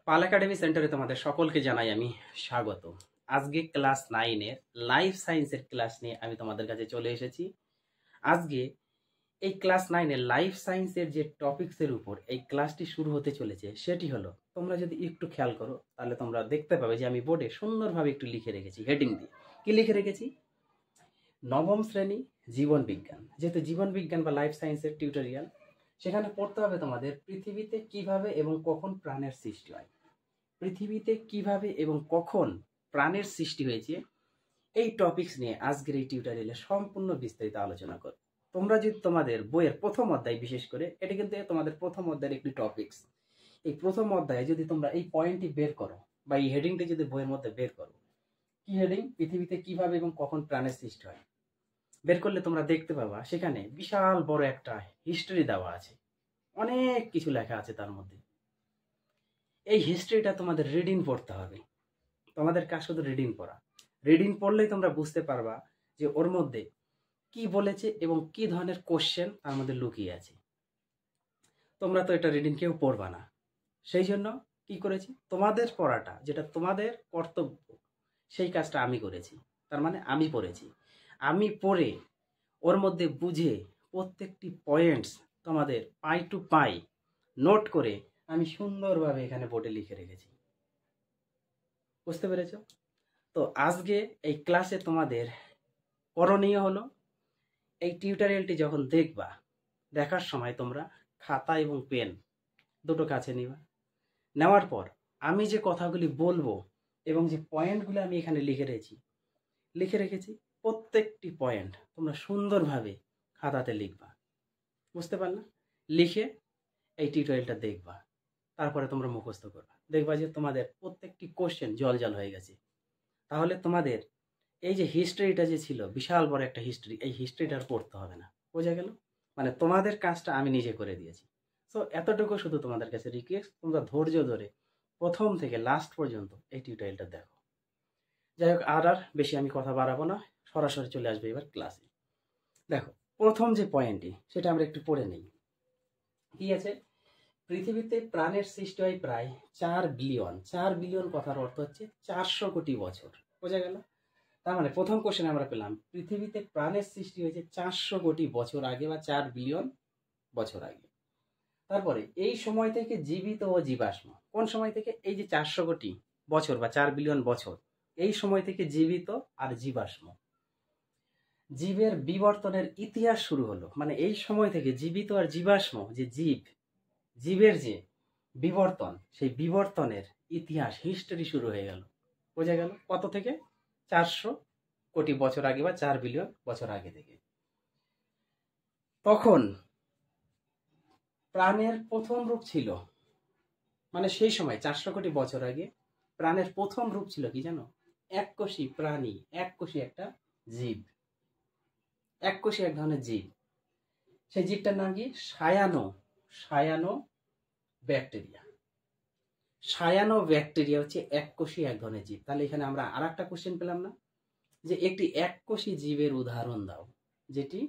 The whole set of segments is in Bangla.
পাল একাডেমি সেন্টারে তোমাদের সকলকে জানাই আমি স্বাগত। আজকে ক্লাস 9 এর লাইফ সায়েন্সের ক্লাস নিয়ে আমি তোমাদের কাছে চলে এসেছি। আজকে এই ক্লাস 9 এর লাইফ সায়েন্সের যে টপিকসের উপর এই ক্লাসটি শুরু হতে চলেছে সেটি হলো, তোমরা যদি একটু খেয়াল করো তাহলে তোমরা দেখতে পাবে যে আমি বোর্ডে সুন্দরভাবে একটু লিখে রেখেছি হেডিং দিয়ে। কি লিখে রেখেছি? নবম শ্রেণী জীবন বিজ্ঞান। যেহেতু জীবন বিজ্ঞান বা লাইফ সায়েন্সের টিউটোরিয়াল, সেখানে পড়তে হবে তোমাদের পৃথিবীতে কিভাবে এবং কখন প্রাণের সৃষ্টি হয়। পৃথিবীতে কিভাবে এবং কখন প্রাণের সৃষ্টি হয়েছে এই টপিকস নিয়ে আজকের এই টিউটোরিয়ালে সম্পূর্ণ বিস্তারিত আলোচনা করব। তোমরা যদি তোমাদের বইয়ের প্রথম অধ্যায়, বিশেষ করে এটা কিন্তু তোমাদের প্রথম অধ্যায়ের একটি টপিকস, এই প্রথম অধ্যায়ে যদি তোমরা এই পয়েন্টটি বের করো বা এই হেডিংটি যদি বইয়ের মধ্যে বের করো, কি হেডিং? পৃথিবীতে কিভাবে এবং কখন প্রাণের সৃষ্টি হয়, বের করলে তোমরা দেখতে পাবা সেখানে বিশাল বড় একটা হিস্ট্রি দেওয়া আছে, অনেক কিছু লেখা আছে তার মধ্যে। এই হিস্ট্রিটা তোমাদের রিডিং পড়তে হবে। তোমাদের কাজ শুধু রিডিং পড়া। রিডিং পড়লেই তোমরা বুঝতে পারবা যে ওর মধ্যে কি বলেছে এবং কি ধরনের কোশ্চেন তার মধ্যে লুকিয়ে আছে। তোমরা তো এটা রিডিং কেউ পড়বা না, সেই জন্য কি করেছি, তোমাদের পড়াটা যেটা তোমাদের কর্তব্য সেই কাজটা আমি করেছি। তার মানে আমি পড়েছি, আমি পড়ে ওর মধ্যে বুঝে প্রত্যেকটি পয়েন্টস তোমাদের পাই টু পাই নোট করে আমি সুন্দরভাবে এখানে বোর্ডে লিখে রেখেছি। বুঝতে পেরেছ? তো আজকে এই ক্লাসে তোমাদের করণীয় হলো, এই টিউটোরিয়ালটি যখন দেখবা, দেখার সময় তোমরা খাতা এবং পেন দুটো কাছে নিবা। নেওয়ার পর আমি যে কথাগুলি বলবো এবং যে পয়েন্টগুলো আমি এখানে লিখে রেখেছি প্রত্যেকটি পয়েন্ট তোমরা সুন্দরভাবে খাতাতে লিখবা। বুঝতে পারলা? লিখে এই টিউটোরিয়ালটা দেখবা, তারপরে তোমরা মুখস্থ করবা। দেখবা যে তোমাদের প্রত্যেকটি কোশ্চেন জল হয়ে গেছে। তাহলে তোমাদের এই যে হিস্ট্রিটা যে ছিল, বিশাল বড় একটা হিস্ট্রি, এই হিস্ট্রিটা আর পড়তে হবে না। বোঝা গেল? মানে তোমাদের কাজটা আমি নিজে করে দিয়েছি। সো এতটুকু শুধু তোমাদের কাছে রিকোয়েস্ট, তোমরা ধৈর্য ধরে প্রথম থেকে লাস্ট পর্যন্ত এই টিউটোরিয়ালটা দেখো। যাই হোক, আর বেশি আমি কথা বাড়াবো না, সরাসরি চলে আসবে এবার ক্লাসে। দেখো, প্রথম যে পয়েন্টটি সেটা আমরা একটু পড়ে নেই। কি আছে? পৃথিবীতে প্রাণের সৃষ্টি হয় প্রায় 4 বিলিয়ন। 4 বিলিয়ন কথার অর্থ হচ্ছে 400 কোটি বছর। বোঝা গেল? তার মানে প্রথম কোশ্চেন আমরা পেলাম, পৃথিবীতে প্রাণের সৃষ্টি হয়েছে 400 কোটি বছর আগে বা 4 বিলিয়ন বছর আগে। তারপরে এই সময় থেকে জীবিত ও জীবাশ্ম। কোন সময় থেকে? এই যে 400 কোটি বছর বা 4 বিলিয়ন বছর, এই সময় থেকে জীবিত আর জীবাশ্ম, জীবের বিবর্তনের ইতিহাস শুরু হলো। মানে এই সময় থেকে জীবিত আর জীবাশ্ম যে জীবের যে বিবর্তন, সেই বিবর্তনের ইতিহাস, হিস্টরি শুরু হয়ে গেল। বোঝা গেল? কত থেকে? 400 কোটি বছর আগে বা 4 বিলিয়ন বছর আগে থেকে। তখন প্রাণের প্রথম রূপ ছিল, মানে সেই সময় 400 কোটি বছর আগে প্রাণের প্রথম রূপ ছিল কি জানো? এককোষী প্রাণী, এককোষী একটা জীব, এককোষী এক ধরনের জীব। সেই জীবটার নাম কি? Cyano bacteria. সায়ানো ব্যাকটেরিয়া হচ্ছে এককোষী এক ধরনের জীব। তাহলে এখানে আমরা আর একটা কোশ্চেন পেলাম না, যে একটি এককোষী জীবের উদাহরণ দাও, যেটি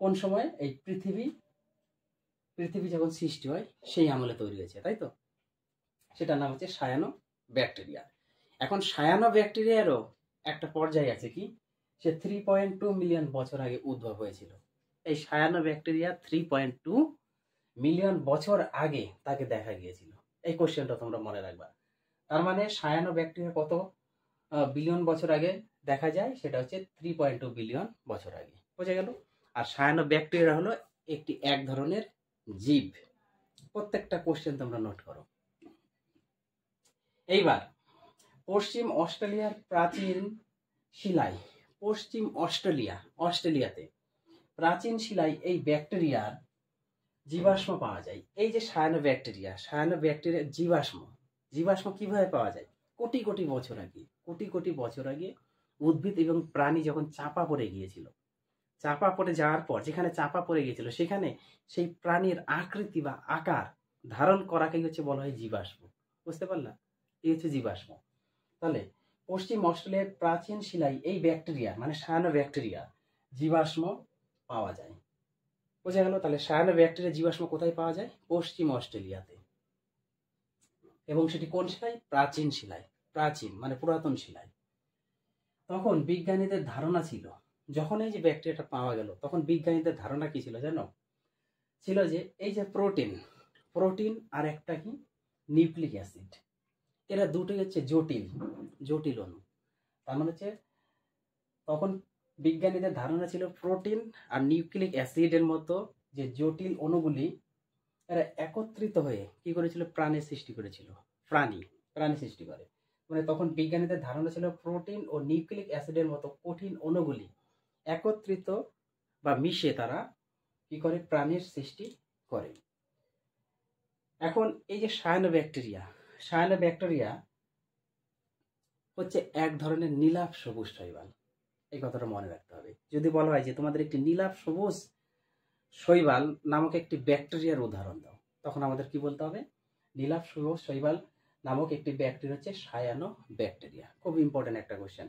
কোন সময় এই পৃথিবী যখন সৃষ্টি হয় সেই আমলে তৈরি হয়েছে, তাই তো? সেটার নাম হচ্ছে সায়ানো ব্যাকটেরিয়া। এখন সায়ানো ব্যাকটেরিয়ারও একটা পর্যায়ে আছে, কি? সে 3.2 মিলিয়ন বছর আগে উদ্ভব হয়েছিল। এই সায়ানো ব্যাকটেরিয়া 3.2 মিলিয়ন বছর আগে তাকে দেখা গিয়েছিল। এই কোশ্চেনটা তোমরা মনে রাখবা। তার মানে সায়ানো ব্যাকটেরিয়া কত বিলিয়ন বছর আগে দেখা যায়? সেটা হচ্ছে 3.2 বিলিয়ন বছর আগে। বোঝা গেল? আর সায়ানো ব্যাকটেরিয়া হলো একটি এক ধরনের জীব। প্রত্যেকটা কোশ্চেন তোমরা নোট করো। এইবার পশ্চিম অস্ট্রেলিয়ার প্রাচীন শিলায়, পশ্চিম অস্ট্রেলিয়াতে প্রাচীন শিলায় এই ব্যাকটেরিয়ার জীবাশ্ম পাওয়া যায়। এই যে সায়ানো ব্যাকটেরিয়ার জীবাশ্ম কিভাবে পাওয়া যায়? কোটি কোটি বছর আগে উদ্ভিদ এবং প্রাণী যখন চাপা পড়ে গিয়েছিল, চাপা পড়ে যাওয়ার পর যেখানে চাপা পড়ে গিয়েছিল সেখানে সেই প্রাণীর আকৃতি বা আকার ধারণ করাকেই হচ্ছে বলা হয় জীবাশ্ম। বুঝতে পারলা? এই হচ্ছে জীবাশ্ম। তাহলে পশ্চিম অস্ট্রেলিয়ার প্রাচীন শিলায় এই ব্যাকটেরিয়া মানে সায়ানো ব্যাকটেরিয়া জীবাশ্ম পাওয়া যায়। বোঝা গেল? তাহলে সায়ানো ব্যাকটেরিয়া জীবাশ্ম কোথায় পাওয়া যায়? পশ্চিম অস্ট্রেলিয়াতে। এবং সেটি কোন শিলায়? প্রাচীন শিলায়। প্রাচীন মানে পুরাতন শিলায়। তখন বিজ্ঞানীদের ধারণা ছিল, যখন এই যে ব্যাকটেরিয়াটা পাওয়া গেল, তখন বিজ্ঞানীদের ধারণা কি ছিল জানো? ছিল যে এই যে প্রোটিন, প্রোটিন আর একটা কি নিউক্লিক অ্যাসিড, এরা দুটোই হচ্ছে জটিল জটিল অণু। তার মানে হচ্ছে তখন বিজ্ঞানীদের ধারণা ছিল প্রোটিন আর নিউক্লিক অ্যাসিডের মতো যে জটিল অণুগুলি এরা একত্রিত হয়ে কি করেছিল? প্রাণের সৃষ্টি করেছিল। প্রাণী সৃষ্টি করে। মানে তখন বিজ্ঞানীদের ধারণা ছিল প্রোটিন ও নিউক্লিক অ্যাসিডের মতো কঠিন অণুগুলি একত্রিত বা মিশে তারা কি করে? প্রাণের সৃষ্টি করে। এখন এই যে সায়ানোব্যাকটেরিয়া হচ্ছে এক ধরনের নীলাভ সবুজ শৈবাল। এই কথাটা মনে রাখতে হবে। যদি বলা হয় যে তোমাদের একটি নীলাভ সবুজ শৈবাল নামক একটি ব্যাকটেরিয়ার উদাহরণ দাও, তখন আমাদের কি বলতে হবে? নীলাভ সবুজ শৈবাল নামক একটি ব্যাকটেরিয়া হচ্ছে সায়ানোব্যাকটেরিয়া। খুব ইম্পর্টেন্ট একটা কোশ্চেন।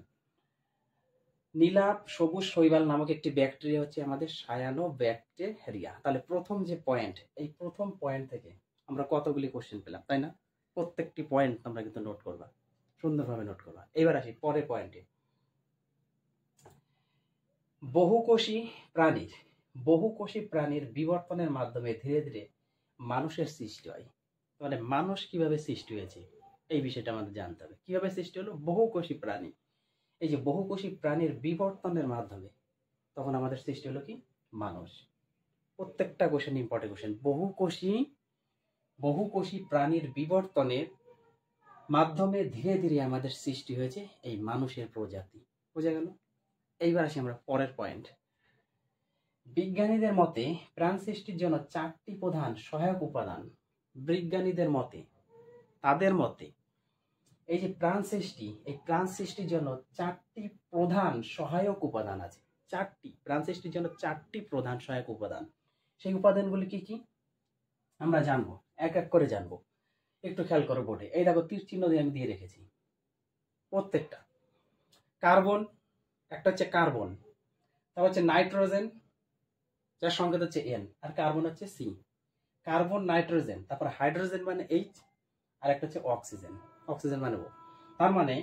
নীলাভ সবুজ শৈবাল নামক একটি ব্যাকটেরিয়া হচ্ছে আমাদের সায়ানোব্যাকটেরিয়া। তাহলে প্রথম যে পয়েন্ট, এই প্রথম পয়েন্ট থেকে আমরা কতগুলি কোশ্চেন পেলাম, তাই না? প্রত্যেকটি পয়েন্ট আমরা কিন্তু নোট করবা, সুন্দরভাবে নোট করবা। এবার আসি পরের পয়েন্টে। বহুকোষী প্রাণীর বিবর্তনের মাধ্যমে ধীরে ধীরে মানুষের সৃষ্টি হয়। মানে মানুষ কিভাবে সৃষ্টি হয়েছে এই বিষয়টা আমাদের জানতে হবে। কিভাবে সৃষ্টি হলো? বহুকোষী প্রাণী। এই যে বহুকোষী প্রাণীর বিবর্তনের মাধ্যমে তখন আমাদের সৃষ্টি হলো কি? মানুষ। প্রত্যেকটা কোশ্চেন ইম্পর্টেন্ট কোশ্চেন। বহুকোষী প্রাণীর বিবর্তনের মাধ্যমে ধীরে ধীরে আমাদের সৃষ্টি হয়েছে এই মানুষের প্রজাতি। বোঝা গেল? এইবার আসি আমরা পরের পয়েন্ট। বিজ্ঞানীদের মতে প্রাণ সৃষ্টির জন্য 4টি প্রধান সহায়ক উপাদান। বিজ্ঞানীদের মতে, তাদের মতে এই যে প্রাণ সৃষ্টি, এই প্রাণ সৃষ্টির জন্য 4টি প্রধান সহায়ক উপাদান আছে। প্রাণ সৃষ্টির জন্য 4টি প্রধান সহায়ক উপাদান। সেই উপাদানগুলি কি কি আমরা জানবো, এক এক করে জানবো। একটু খেয়াল করো বোর্ডে, এই দেখো তীর চিহ্ন দিয়ে আমি দিয়ে রেখেছি প্রত্যেকটা। কার্বন, একটা হচ্ছে কার্বন, তারপর হচ্ছে নাইট্রোজেন, যার সংকেত হচ্ছে N, আর কার্বন হচ্ছে C। কার্বন, নাইট্রোজেন, তারপর হাইড্রোজেন মানে H, আর একটা হচ্ছে অক্সিজেন মানে O। তার মানে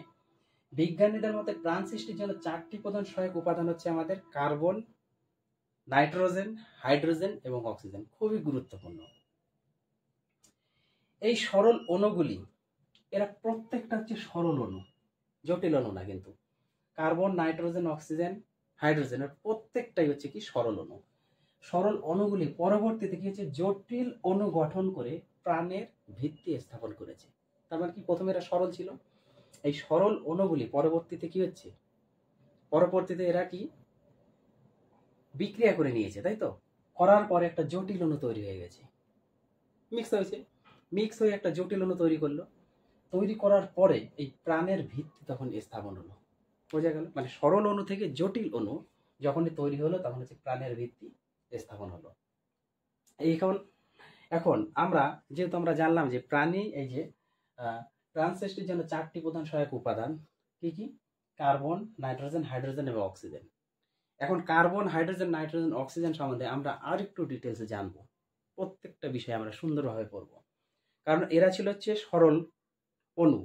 বিজ্ঞানীদের মতে প্রাণ সৃষ্টির জন্য 4টি প্রধান সহায়ক উপাদান হচ্ছে আমাদের কার্বন, নাইট্রোজেন, হাইড্রোজেন এবং অক্সিজেন। খুবই গুরুত্বপূর্ণ। এই সরল অণুগুলি, এরা প্রত্যেকটা হচ্ছে সরল অণু, জটিল অণু না কিন্তু। কার্বন, নাইট্রোজেন, অক্সিজেন, হাইড্রোজেনের প্রত্যেকটাই হচ্ছে কি? সরল অণু। সরল অণুগুলি পরবর্তীতে কি হচ্ছে? জটিল অণু গঠন করে প্রাণের ভিত্তি স্থাপন করেছে। তার মানে কি? প্রথমে এরা সরল ছিল, এই সরল অণুগুলি পরবর্তীতে কি হচ্ছে? পরবর্তীতে এরা কি বিক্রিয়া করে নিয়েছে, তাই তো? করার পরে একটা জটিল অণু তৈরি হয়ে গেছে, মিক্স হয়ে একটা জটিল অণু তৈরি করলো। তৈরি করার পরে এই প্রাণের ভিত্তি তখন স্থাপন হলো। বোঝা গেল? মানে সরল অণু থেকে জটিল অণু যখনই তৈরি হলো তখন হচ্ছে প্রাণের ভিত্তি স্থাপন হলো। এখন আমরা যেহেতু আমরা জানলাম যে প্রাণী, এই যে প্রাণ সৃষ্টির জন্য 4টি প্রধান সহায়ক উপাদান কি কি? কার্বন, নাইট্রোজেন, হাইড্রোজেন এবং অক্সিজেন। এখন কার্বন, হাইড্রোজেন, নাইট্রোজেন, অক্সিজেন সম্বন্ধে আমরা আর একটু ডিটেলসে জানবো। প্রত্যেকটা বিষয় আমরা সুন্দরভাবে পড়বো, কারণ এরা ছিল হচ্ছে সরল অণু,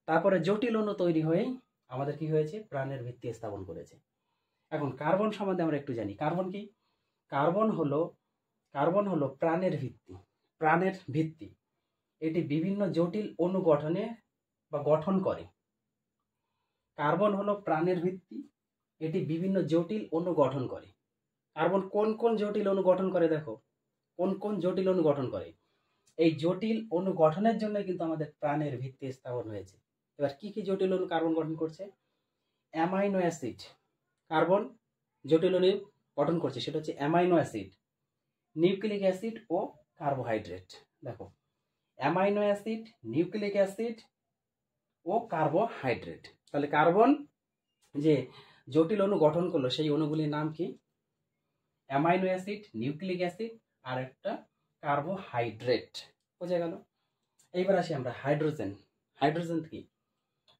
তারপরে জটিল অণু তৈরি হয়ে আমাদের কি হয়েছে? প্রাণের ভিত্তি স্থাপন করেছে। এখন কার্বন সম্বন্ধে আমরা একটু জানি। কার্বন কি? কার্বন হলো প্রাণের ভিত্তি। এটি বিভিন্ন জটিল অণু গঠনে বা গঠন করে। কার্বন হলো প্রাণের ভিত্তি, এটি বিভিন্ন জটিল অণু গঠন করে। কার্বন কোন কোন জটিল অণু গঠন করে? দেখো কোন কোন জটিল অণু গঠন করে। এই জটিল অণু গঠনের জন্য কিন্তু আমাদের প্রাণের ভিত্তি স্থাপন হয়েছে। এবার কি কি জটিল অণু কার্বন গঠন করছে? Amino acid. কার্বন জটিল অণু গঠন করছে, সেটা হচ্ছে অ্যামাইনো অ্যাসিড, নিউক্লিক অ্যাসিড ও কার্বোহাইড্রেট। দেখো অ্যামাইনো অ্যাসিড, নিউক্লিক অ্যাসিড ও কার্বোহাইড্রেট। তাহলে কার্বন যে জটিল অণু গঠন করলো সেই অণুগুলির নাম কি? অ্যামাইনো অ্যাসিড, নিউক্লিক অ্যাসিড আর একটা কার্বোহাইড্রেট। বোঝা গেল? এইবার আসি আমরা হাইড্রোজেন। হাইড্রোজেন কি?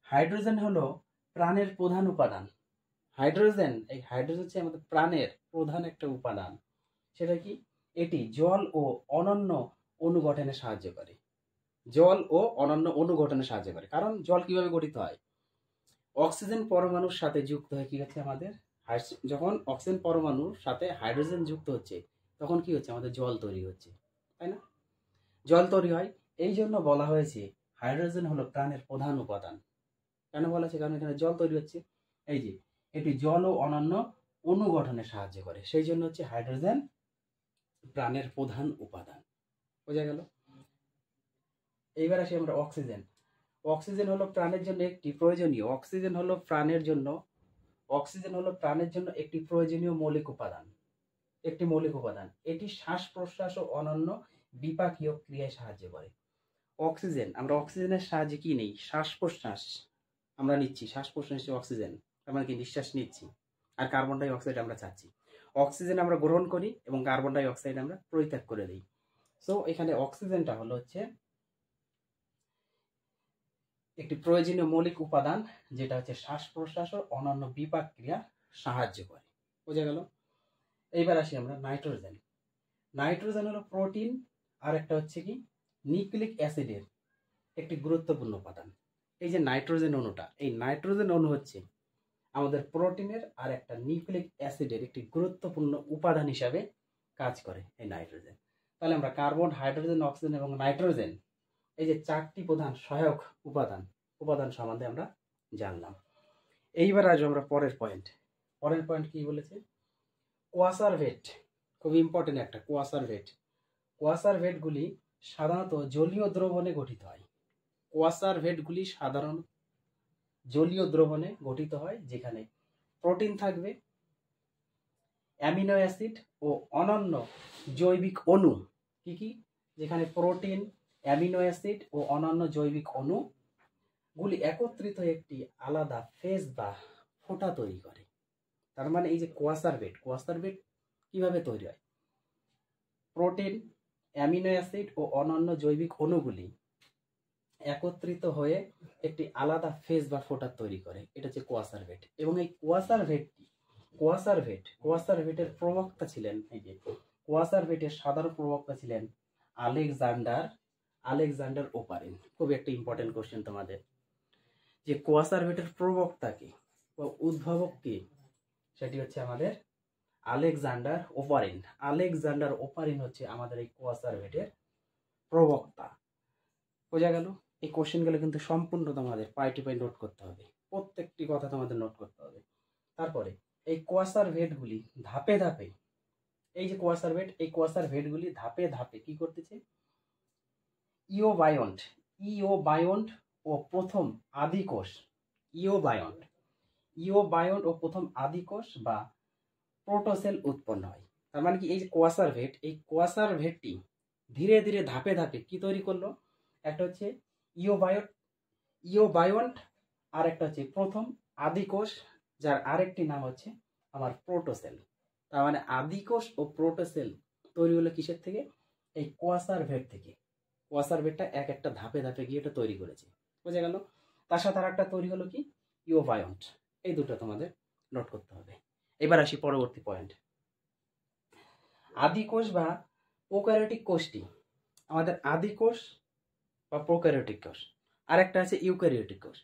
হাইড্রোজেন হলো প্রাণের প্রধান উপাদান। এই হাইড্রোজেন হচ্ছে আমাদের প্রাণের প্রধান একটা উপাদান। সেটা কি? এটি জল ও অনন্য অণু গঠনে সাহায্য করে। জল ও অন্যান্য অণু গঠনে সাহায্য করে। কারণ জল কিভাবে গঠিত হয়, অক্সিজেন পরমাণুর সাথে যুক্ত হয়ে কি হচ্ছে আমাদের, যখন অক্সিজেন পরমাণুর সাথে হাইড্রোজেন যুক্ত হচ্ছে তখন কি হচ্ছে, আমাদের জল তৈরি হচ্ছে, তাই না? জল তৈরি হয়, এই জন্য বলা হয়েছে হাইড্রোজেন হলো প্রাণের প্রধান উপাদান। কেন বলা হয়েছে, কারণ এখানে জল তৈরি হচ্ছে। এই যে এটি জল ও অন্যান্য অণু গঠনে সাহায্য করে, সেই জন্য হচ্ছে হাইড্রোজেন প্রাণের প্রধান উপাদান। বোঝা গেল? এইবার আসি আমরা অক্সিজেন। অক্সিজেন হলো প্রাণের জন্য একটি প্রয়োজনীয়, অক্সিজেন হলো প্রাণের জন্য একটি প্রয়োজনীয় মৌলিক উপাদান, একটি মৌলিক উপাদান। এটি শ্বাস প্রশ্বাস ও অন্যান্য বিপাকীয় ক্রিয়ায় সাহায্য করে। অক্সিজেন, আমরা অক্সিজেনের সাহায্যে কি নেই, শ্বাস প্রশ্বাস আমরা নিচ্ছি, শ্বাস প্রশ্বাস অক্সিজেন, আমরা কি নিঃশ্বাস নিচ্ছি, আর কার্বন ডাই অক্সাইড আমরা ছাড়ছি। অক্সিজেন আমরা গ্রহণ করি এবং কার্বন ডাই অক্সাইড আমরা পরিত্যাগ করে দিই। সো এখানে অক্সিজেনটা হলো হচ্ছে একটি প্রয়োজনীয় মৌলিক উপাদান, যেটা হচ্ছে শ্বাস প্রশ্বাস ও অন্যান্য বিপাক ক্রিয়া সাহায্য করে। বোঝা গেল? এইবার আসি আমরা নাইট্রোজেন। নাইট্রোজেন হলো প্রোটিন আর একটা হচ্ছে কি নিউক্লিক অ্যাসিডের একটি গুরুত্বপূর্ণ উপাদান। এই যে নাইট্রোজেন অণুটা, এই নাইট্রোজেন অণু হচ্ছে আমাদের প্রোটিনের আর একটা নিউক্লিক অ্যাসিডের একটি গুরুত্বপূর্ণ উপাদান হিসাবে কাজ করে এই নাইট্রোজেন। তাহলে আমরা কার্বন, হাইড্রোজেন, অক্সিজেন এবং নাইট্রোজেন, এই যে চারটি প্রধান সহায়ক উপাদান সম্বন্ধে আমরা জানলাম। এইবার আসবো আমরা পরের পয়েন্ট কি বলেছে, কোয়াসারভেট। খুব ইম্পর্টেন্ট একটা কোয়াসারভেট। কোয়াসারভেটগুলি সাধারণত জলীয় দ্রবণে গঠিত হয়। কোয়াসারভেটগুলি সাধারণ জলীয় দ্রবণে গঠিত হয়, যেখানে প্রোটিন থাকবে, অ্যামিনো অ্যাসিড ও অন্যান্য জৈবিক অণু। কি কি? যেখানে প্রোটিন, অ্যামিনো অ্যাসিড ও অন্যান্য জৈবিক অণুগুলি একত্রিত হয়ে একটি আলাদা ফেজ বা ফোঁটা তৈরি করে। তার মানে এই যে কোয়াসারভেট কিভাবে তৈরি হয়, প্রোটিন, অ্যামিনো অ্যাসিড ও অন্যান্য জৈবিক অণুগুলি একত্রিত হয়ে একটি আলাদা ফেজ বা ফোঁটা তৈরি করে, এটা হচ্ছে কোয়াসারভেট। এবং এই কোয়াসারভেটের প্রবক্তা ছিলেন, এই যে কোয়াসারভেটের সাধারণ প্রবক্তা ছিলেন আলেকজান্ডার ওপারিন। খুব একটা ইম্পর্টেন্ট কোশ্চেন তোমাদের, যে কোয়াসারভেটের প্রবক্তা কে বা উদ্ভাবক কে, সেটি হচ্ছে আমাদের আলেকজান্ডার ওপারিন হচ্ছে আমাদের এই কোয়াসারভেটের প্রবক্তা। বোঝা গেল? এই কোশ্চেনগুলো কিন্তু সম্পূর্ণ তোমাদের পাই টু পাই নোট করতে হবে, প্রত্যেকটি কথা তোমাদের নোট করতে হবে। তারপরে এই কোয়াসারভেটগুলি ধাপে ধাপে, এই যে কোয়াসারভেটগুলি ধাপে ধাপে কি করতেছে, ইওবায়ন্ট ও প্রথম আদিকোষ বা প্রোটোসেল উৎপন্ন হয়। তার মানে কি, এই যে কোয়াসারভেটটি ধীরে ধীরে ধাপে ধাপে কি তৈরি করলো, একটা হচ্ছে ইওবায়ন্ট আর একটা হচ্ছে প্রথম আদিকোষ, যার আরেকটি নাম হচ্ছে আমার প্রোটোসেল। তার মানে আদিকোষ ও প্রোটোসেল তৈরি হলো কিসের থেকে, এই কোয়াসারভেট থেকে। কোয়াসারভেটটা এক একটা ধাপে ধাপে গিয়ে এটা তৈরি করেছে। বোঝা গেল? তার সাথে আর একটা তৈরি হলো কি, ইওবায়ন্ট। এই দুটো তোমাদের নোট করতে হবে। এবার আসি পরবর্তী পয়েন্ট, আদিকোষ বা প্রোক্যারিওটিক কোষটি। আমাদের আদিকোষ বা প্রোক্যারিওটিক কোষ, আর একটা আছে ইউক্যারিওটিক কোষ।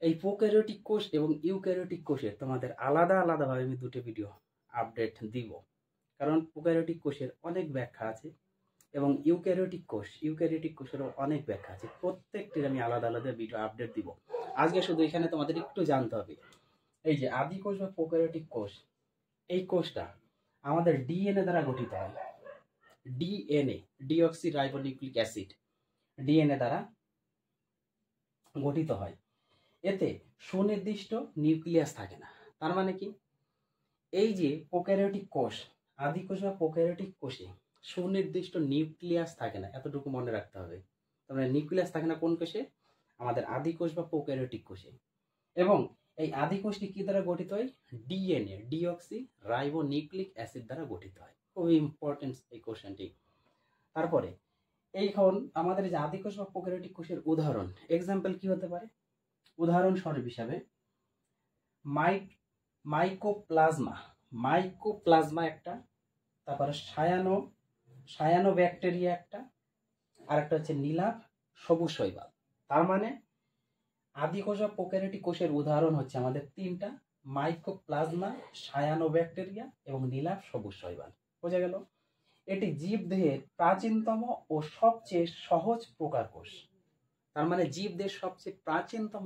এই প্রোক্যারিওটিক কোষ এবং ইউক্যারিওটিক কোষের তোমাদের আলাদা আলাদাভাবে আমি দুটো ভিডিও আপডেট দিব, কারণ প্রোক্যারিওটিক কোষের অনেক ব্যাখ্যা আছে এবং ইউক্যারিওটিক কোষেরও অনেক ব্যাখ্যা আছে। প্রত্যেকটির আমি আলাদা আলাদা ভিডিও আপডেট দিব। আজকে শুধু এখানে তোমাদের একটু জানতে হবে, এই যে আদিকোষ বা প্রোক্যারিওটিক কোষ, এই কোষটা আমাদের ডিএনএ দ্বারা গঠিত হয়। DNA, deoxy ribonucleic acid, DNA দ্বারা গঠিত হয়। এতে সুনির্দিষ্ট নিউক্লিয়াস থাকে না। তার মানে কি, এই যে প্রোক্যারিওটিক কোষ, আদিকোষ বা প্রোক্যারিওটিক কোষে সুনির্দিষ্ট নিউক্লিয়াস থাকে না, এতটুকু মনে রাখতে হবে। তার মানে নিউক্লিয়াস থাকে না কোন কোষে, আমাদের আদিকোষ বা প্রোক্যারিওটিক কোষে। এবং এই আদিকোষটি কি দ্বারা গঠিত হয়, ডিএনএ, ডিঅক্সি রাইবোনিউক্লিক অ্যাসিড দ্বারা গঠিত হয়। খুবই ইম্পর্টেন্ট এই কোশ্চেনটি। তারপরে এইখন আমাদের যে আদিকোষ বা প্রোক্যারিওটিক কোষের উদাহরণ, এক্সাম্পল কি হতে পারে, উদাহরণস্বরূপ হিসাবে মাইকোপ্লাজমা একটা, তারপরে সায়ানো ব্যাকটেরিয়া একটা, আর একটা হচ্ছে নীলাভ সবুজ শৈবাল। তার মানে আদিকোষ বা প্রোক্যারিওটিক কোষের উদাহরণ হচ্ছে আমাদের তিনটা: মাইকোপ্লাজমা, সায়ানোব্যাকটেরিয়া এবং নীলাভ সবুজ শৈবাল। বোঝা গেল? এটি জীবদেহের প্রাচীনতম ও সবচেয়ে সহজ প্রকার কোষ। তার মানে জীবদেহের সবচেয়ে প্রাচীনতম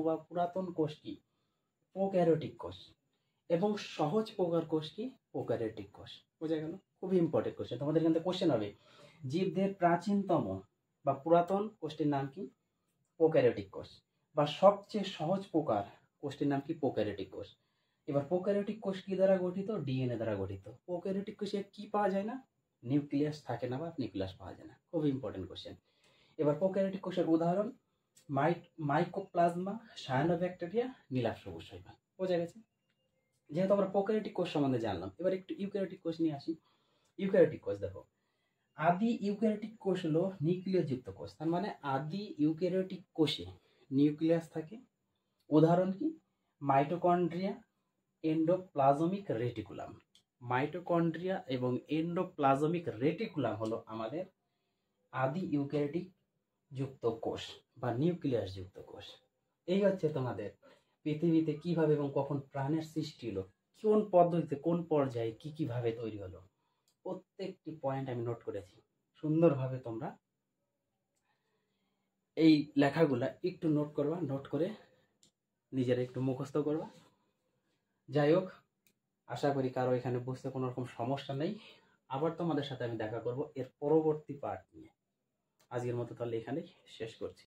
বা পুরাতন কোষ কি? প্রোক্যারিওটিক কোষ। এবং সহজ প্রকার কোষ কি? প্রোক্যারিওটিক কোষ। বোঝা গেল? খুবই ইম্পর্টেন্ট কোশ্চেন। তোমাদের এখান থেকে কোশ্চেন হবে, জীবদেহের প্রাচীনতম বা পুরাতন কোষটির নাম কি? প্রোক্যারিওটিক কোষ। বা সবচেয়ে সহজ প্রকার কোষটির নাম কি? প্রোক্যারিওটিক কোষ। এবার প্রোক্যারিওটিক কোষ কি দ্বারা গঠিত? ডিএনএ দ্বারা গঠিত। প্রোক্যারিওটিক কোষে কি পাওয়া যায় না? নিউক্লিয়াস থাকে না বা নিউক্লিয়াস পাওয়া যায় না। খুব ইম্পর্টেন্ট কোশ্চেন। এবার প্রোক্যারিওটিক কোষের উদাহরণ: মাইকোপ্লাজমা, সায়ানোব্যাকটেরিয়া, নীলাভ সবুজ শৈবাল। বোঝা গেছে? যেহেতু আমরা প্রোক্যারিওটিক কোষ সম্বন্ধে জানলাম, এবার একটু ইউক্যারিওটিক কোষ নিয়ে আসি। ইউক্যারিওটিক কোষ দেখো, আদি ইউক্যারিওটিক কোষ হলো নিউক্লিয়াসযুক্ত কোষ। তার মানে আদি ইউক্যারিওটিক কোষে নিউক্লিয়াস থাকে। উদাহরণ কি? Mitochondria, endoplasmic reticulum. মাইটোকন্ড্রিয়া এবং এন্ডোপ্লাজমিক রেটিকুলাম হলো আমাদের আদি ইউক্যারিওটিক যুক্ত কোষ বা নিউক্লিয়াস যুক্ত কোষ। এই হচ্ছে তোমাদের পৃথিবীতে কিভাবে এবং কখন প্রাণের সৃষ্টি হলো, কোন পদ্ধতিতে, কোন পর্যায়ে, কিভাবে তৈরি হলো, প্রত্যেকটি পয়েন্ট আমি নোট করেছি। সুন্দরভাবে তোমরা এই লেখাগুলা একটু নোট করবা, নোট করে নিজেরা একটু মুখস্থ করবা। যাই হোক, আশা করি কারো এখানে বুঝতে কোনো রকম সমস্যা নেই। আবার তোমাদের সাথে আমি দেখা করব এর পরবর্তী পার্ট নিয়ে। আজকের মতো তাহলে এখানেই শেষ করছি।